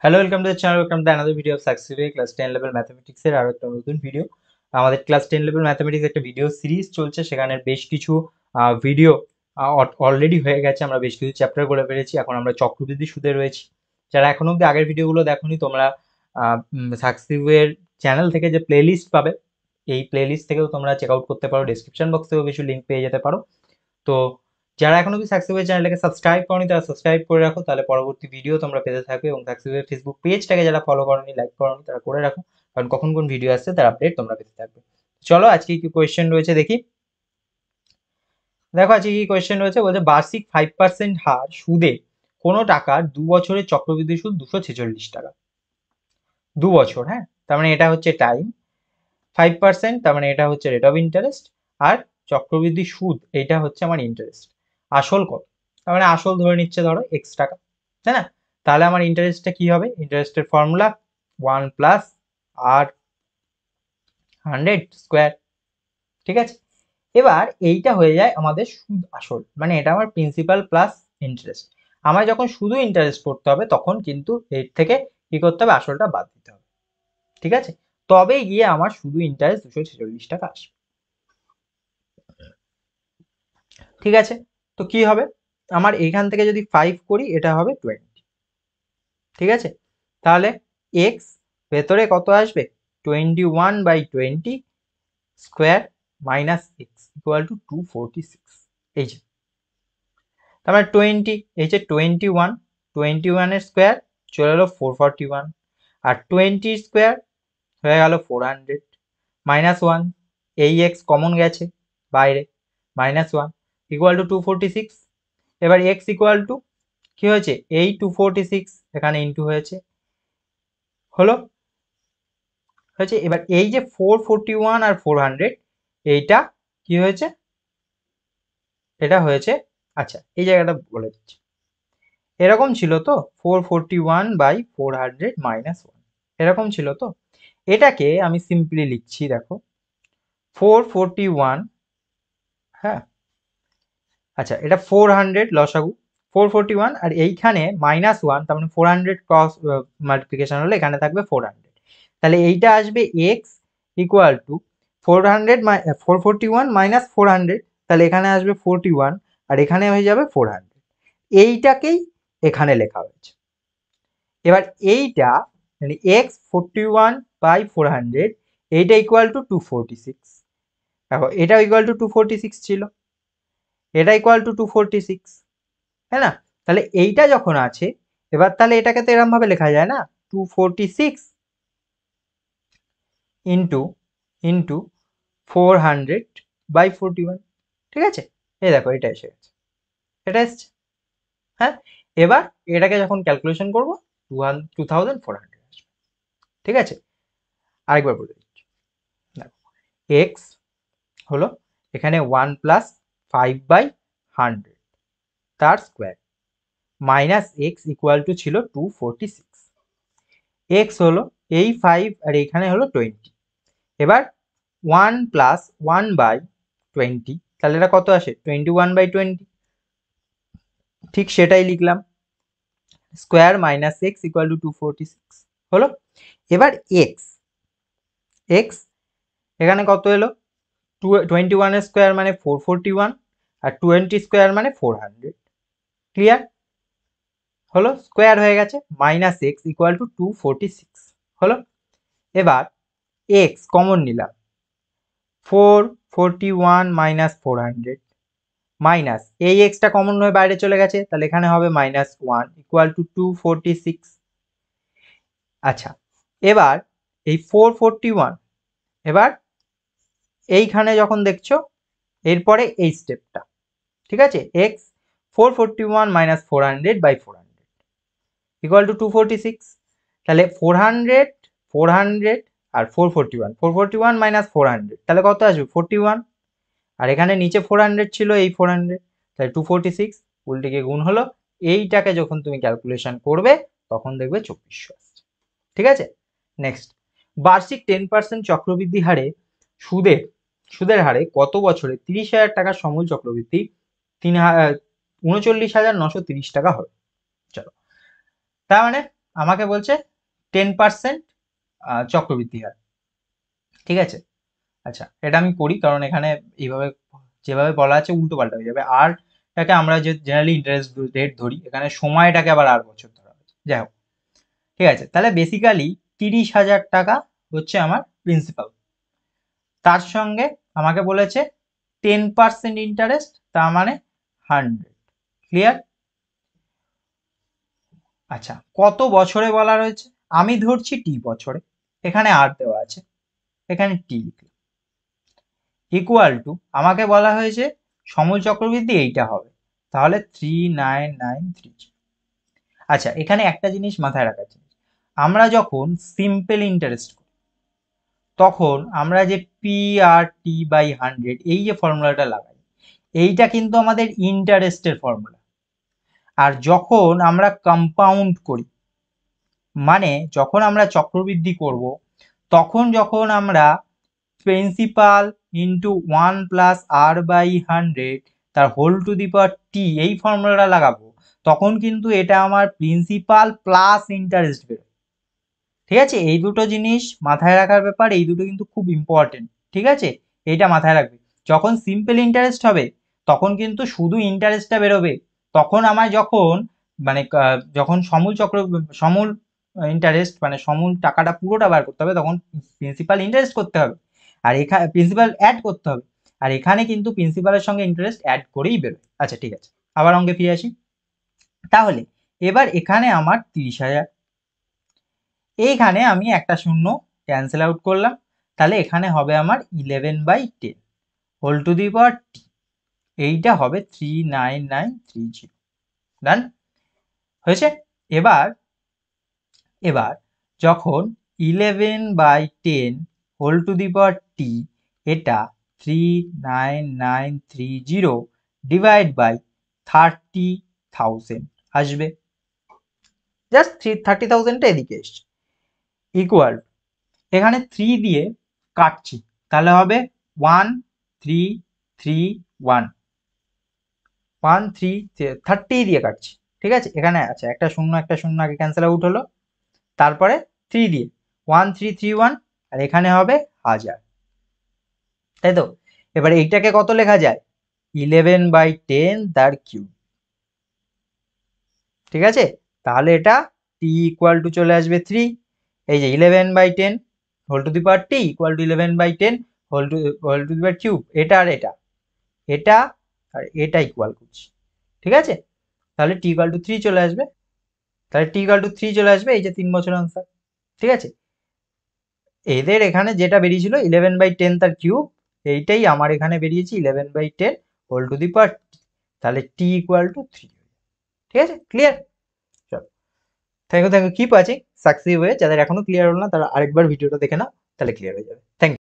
Hello, welcome to the channel, welcome to another video of successful class 10 level ম্যাথমেটিক্সের আরো একটা নতুন video. আমাদের ক্লাস 10 লেভেল ম্যাথমেটিক্স একটা ভিডিও সিরিজ চলছে, সেখানে বেশ কিছু ভিডিও অলরেডি হয়ে গেছে। আমরা বেশ কিছু চ্যাপ্টার করে ফেলেছি, এখন আমরা চক্রবৃদ্ধি সুদে রয়েছি। যারা এখনো অব্দি আগের ভিডিওগুলো দেখোনি, তোমরা সাকসেসফুলের চ্যানেল থেকে যে প্লেলিস্ট পাবে, এই প্লেলিস্ট থেকেও তোমরা চেক আউট করতে পারো। ডেসক্রিপশন বক্স থেকেও কিছু লিঙ্ক পেয়ে যেতে পারো। তো যারা এখনো কি সাকসেসফুল চ্যানেলটাকে সাবস্ক্রাইব করনি, তারা সাবস্ক্রাইব করে রাখো, তাহলে পরবর্তী ভিডিও তোমরা পেতে থাকবে। এবং সাকসেসফুল ফেসবুক পেজটাকে যারা ফলো করনি, লাইক করনি, তারা করে রাখো, কারণ কখন কোন ভিডিও আসছে তার আপডেট তোমরা পেতে থাকবে। চলো আজকে কি কোয়েশ্চেন রয়েছে দেখি। দেখো আজকে কি কোয়েশ্চেন রয়েছে, বলছে বার্ষিক 5% হার সুদে কোনো টাকার 2 বছরের চক্রবৃদ্ধি সুদ 246 টাকা। 2 বছর, হ্যাঁ, তার মানে এটা হচ্ছে টাইম। 5%, তার মানে এটা হচ্ছে রেট অফ ইন্টারেস্ট। আর চক্রবৃদ্ধি সুদ, এটা হচ্ছে আমার ইন্টারেস্ট। আসল কত? তার মানে আসল ধরে নিচ্ছে ধরো x টাকা, তাই না? তাহলে আমার ইন্টারেস্টটা কি হবে? ইন্টারেস্টের ফর্মুলা 1 প্লাস আর 100 স্কোয়ার। ঠিক আছে, এবার এইটা হয়ে যায় আমাদের সুদ আসল, মানে এটা আমার প্রিন্সিপাল প্লাস ইন্টারেস্ট। আমার যখন শুধু ইন্টারেস্ট করতে হবে, তখন কিন্তু এর থেকে কি করতে হবে? আসলটা বাদ দিতে হবে। ঠিক আছে, তবেই গিয়ে আমার শুধু ইন্টারেস্ট 246 টাকা আসবে। ঠিক আছে, তো কি হবে? আমার এইখান থেকে যদি 5 করি, এটা হবে 20। ঠিক আছে, তাহলে এক্স ভেতরে কত আসবে? 21/20 square minus x equal to 246। এই যে, তার মানে 20, এই যে 21 স্কোয়ার চলে এলো 441, আর 20 স্কোয়ার হয়ে গেল 400, -1, এই এক্স কমন গেছে বাইরে, -1 ইকুয়াল টু 246। এবার এক্স ইকুয়াল টু কি হয়েছে? এই 246 এখানে ইন্টু হয়েছে, হলো হয়েছে। এবার এই যে 441 আর 400, এইটা কি হয়েছে? এটা হয়েছে, আচ্ছা এই জায়গাটা বলে দিচ্ছি। এরকম ছিল তো, 441/400 -1, এরকম ছিল তো। এটাকে আমি সিম্পলি লিখছি, দেখো 441, হ্যাঁ, আচ্ছা এটা 400 লসাগু 441, আর এইখানে -1, তার মানে 400 ক্রস মাল্টিপ্লিকেশন হলে এখানে থাকবে 400। তাহলে এইটা আসবে এক্স ইকুয়াল টু 441 মাইনাস 400, তাহলে এখানে আসবে 41, আর এখানে হয়ে যাবে 400। এইটাকেই এখানে লেখা হয়েছে। এবার এইটা মানে এক্স 41/400, এইটা ইকুয়াল টু 246। দেখো এটা ইকুয়াল টু 246 ছিল, এটা ইকুয়াল টু 246, তাই না? তাহলে এইটা যখন আছে, এবার তাহলে এটাকে তো এরকম ভাবে লেখা যায় না, 246 ইন্টু ইন্টু 400/41। ঠিক আছে, এই দেখো এটা এসে গেছে, এটা এসছে, হ্যাঁ। এবার এটাকে যখন ক্যালকুলেশন করবো 2400 আসবে। ঠিক আছে, আরেকবার বলে দিচ্ছি, দেখো এক্স হলো এখানে 1 প্লাস 5/100 তার square, minus x equal to ছিল 246। এক্স হলো এই 5, আর এইখানে হলো 20। এবার 1 প্লাস 1/20, তাহলে এটা কত আসে? 21/20। ঠিক সেটাই লিখলাম, square minus x equal to 246 হলো। এবার এক্স এক্স এখানে কত এলো? 21 স্কোয়ার মানে 441, আর 20 স্কোয়ার মানে 400। ক্লিয়ার হলো, স্কোয়ার হয়ে গেছে, মাইনাস এক্স ইকুয়াল টু 246 হলো। এবার এক্স কমন নিলাম, 441 মাইনাস 400, মাইনাস এই এক্সটা কমন হয়ে বাইরে চলে গেছে, তাহলে এখানে হবে -1 ইকুয়াল টু 246। আচ্ছা, এবার এই 441, এবার এইখানে যখন দেখছো, এরপরে এই স্টেপটা, ঠিক আছে, এক্স 441 মাইনাস 400/400 ইকুয়াল টু 246। তাহলে 400 400 আর 441 মাইনাস 400, তাহলে কত আসবে? 41, আর এখানে নিচে 400 ছিল, এই 400, তাহলে 246 উল্টে গিয়ে গুণ হলো। এইটাকে যখন তুমি ক্যালকুলেশন করবে, তখন দেখবে 2400 আসছে। ঠিক আছে, নেক্সট, বার্ষিক 10% চক্রবৃদ্ধি হারে সুদের হারে কত বছরে 30,000 টাকার সমূল চক্রবৃদ্ধি 39,930 টাকা হবে? চলো, তার মানে আমাকে বলছে 10% চক্রবৃদ্ধি হার, ঠিক আছে। আচ্ছা, এটা আমি করি কারণ এখানে এইভাবে যেভাবে বলা আছে উল্টো পাল্টা হয়ে যাবে। আরটাকে আমরা যে জেনারেলি ইন্টারেস্ট রেট ধরি, এখানে সময়টাকে আবার 8 বছর ধরা হয়েছে। যাই হোক, ঠিক আছে। তাহলে বেসিক্যালি 30,000 টাকা হচ্ছে আমার প্রিন্সিপাল। তার সঙ্গে আমাকে বলেছে 10% ইন্টারেস্ট, তার মানে 100। ক্লিয়ার? আচ্ছা, কত বছরে বলা রয়েছে? আমি ধরছি টি বছরে, এখানে আর দেওয়া আছে, এখানে টি লিখলাম। ইকুয়াল টু আমাকে বলা হয়েছে সময় চক্রবৃদ্ধি এইটা হবে, তাহলে 39930। আচ্ছা, এখানে একটা জিনিস মাথায় রাখার জিনিস, আমরা যখন সিম্পল ইন্টারেস্ট করি তখন আমরা যে পি আর টি বাই 100 এই যে ফর্মুলাটা লাগাই, এইটা কিন্তু আমাদের ইন্টারেস্টের ফর্মুলা। আর যখন আমরা কম্পাউন্ড করি, মানে যখন আমরা চক্রবৃদ্ধি করব, তখন যখন আমরা principal into 1 plus r by 100 তার হোল টু দি পাওয়ার টি এই ফর্মুলাটা লাগাবো, তখন কিন্তু এটা আমার প্রিন্সিপাল প্লাস ইন্টারেস্ট বেরোয়। ঠিক আছে, এই দুটো জিনিস মাথায় রাখার ব্যাপার, এই দুটো কিন্তু খুব ইম্পর্টেন্ট। ঠিক আছে, এইটা মাথায় রাখবে। যখন সিম্পল ইন্টারেস্ট হবে তখন কিন্তু শুধু ইন্টারেস্টটা বেরোবে, তখন আমার যখন মানে যখন সমূল ইন্টারেস্ট মানে সমূল টাকাটা পুরোটা বার করতে হবে, তখন প্রিন্সিপাল ইন্টারেস্ট করতে হবে, আর এখানে প্রিন্সিপাল অ্যাড করতে হবে, আর এখানে কিন্তু প্রিন্সিপালের সঙ্গে ইন্টারেস্ট অ্যাড করেই বেরোয়। আচ্ছা, ঠিক আছে, আবার অঙ্কে ফিরে আসি। তাহলে এবার এখানে আমার 30,000, এইখানে আমি একটা শূন্য ক্যান্সেল আউট করলাম, তাহলে এখানে হবে আমার 11/10 হোল টু দি পাওয়ার টি, এইটা হবে 39930। ডান হয়েছে। এবার এবার যখন 11/10 হোল টু দি পাওয়ার টি, এটা 39930 ডিভাইড বাই 30,000 আসবে, জাস্ট 30,000টা এদিকে এসছে, ইকুয়াল এখানে 3 দিয়ে কাটছি, তাহলে হবে 1331, 30 দিয়ে কাটছি। ঠিক আছে, এখানে আচ্ছা একটা শূন্য আগে ক্যান্সেল আউট হলো, তারপরে 3 দিয়ে 1331, আর এখানে হবে 1000, তাই তো। এবার এইটাকে কত লেখা যায়? 11/10 তার কিউব। ঠিক আছে, তাহলে এটা টি ইকুয়াল টু চলে আসবে 3। এই যে 11/10 whole to the power t equal to 11/10 whole to the power cube, এটা আর এটা আর এটা ইকুয়াল করছি। ঠিক আছে, তাহলে টি ইকুয়াল টু 3 চলে আসবে, তাহলে টি ইকুয়াল টু 3 চলে আসবে, এই যে 3 বছর আনসার। ঠিক আছে, এদের এখানে যেটা বেরিয়েছিল 11/10 তার কিউব, এইটাই আমার এখানে বেরিয়েছে 11/10 হোল টু দি পাওয়ার, তাহলে টি ইকুয়াল টু 3। ঠিক আছে, ক্লিয়ার? চলো, থ্যাংক ইউ কিপ ওয়াচিং সাকসিভ হয়ে, যাদের এখনো ক্লিয়ার হলো না তারা আরেকবার ভিডিওটা দেখে নাও, তাহলে ক্লিয়ার হয়ে যাবে। Thank you.